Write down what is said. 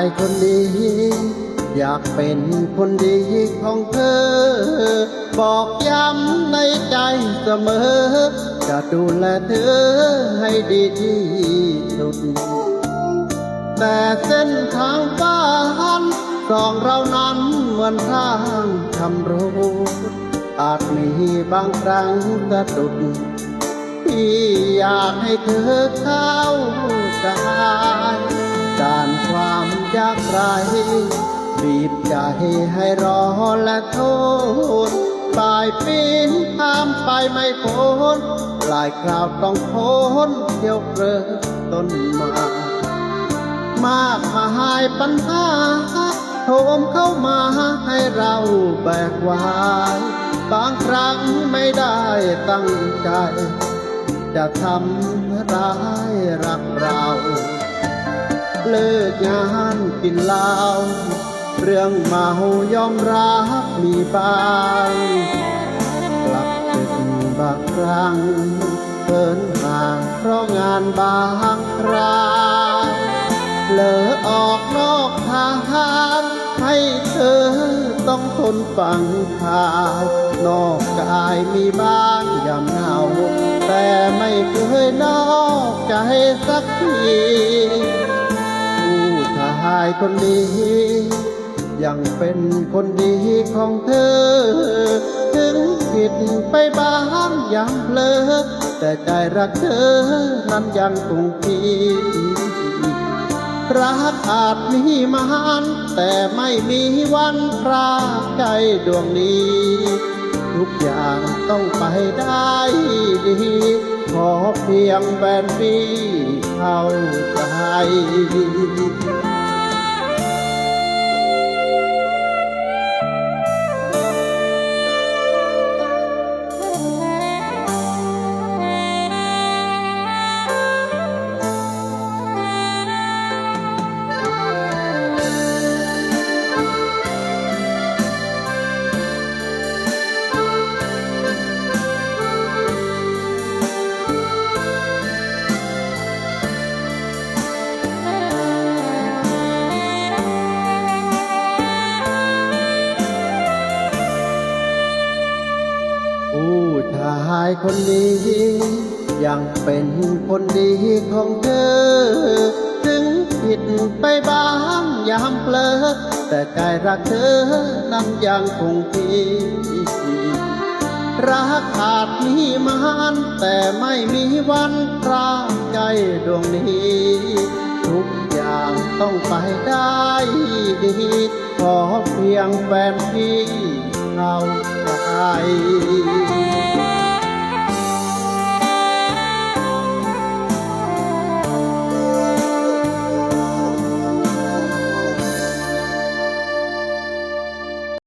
ายคนนี้อยากเป็นคนดีของเธอบอกย้ำในใจเสมอจะดูแลเธอให้ดีที่สุดแต่เส้นทางบ้านสองเรานั้นเหมือนทางทำโรดอาจมีบางครั้งสะดุดที่อยากให้เธอเข้าใจด่านความยากไรบีบใจให้รอและโทษปลายปีนข้ามไปไม่พ้นหลายคราวต้องพ้นเที่ยวเริ่มต้นมามากมายปัญหาโถมเข้ามาให้เราแบกไว้บางครั้งไม่ได้ตั้งใจจะทำร้ายรักเราเลิกงานกินเหล้าเรื่องเมายอมรับมีบ้างกลับดึกบางครั้งเดินห่างเพราะงานบางคราเลอออกนอกทางให้เธอต้องทนฟังข่าวนอกกายมีบ้างยามเหงาแต่ไม่เคยนอกใจสักทีผู้ชายคนนี้ยังเป็นคนดีของเธอถึงผิดไปบ้างยังเพลอแต่ใจรักเธอนั้นยังคงที่รักอาจมีมานแต่ไม่มีวันพรากใจดวงนี้ทุกอย่างต้องไปได้ดีขอเพียงแฟนพี่เข้าใจผู้ชายคนนี้ยังเป็นคนดีของเธอถึงผิดไปบ้างยามเพลอแต่ใจรักเธอนั้นยังคงที่รักอาจมีมานแต่ไม่มีวันพรากใจดวงนี้ทุกอย่างต้องไปได้ดีขอเพียงแฟนพี่เข้าใจ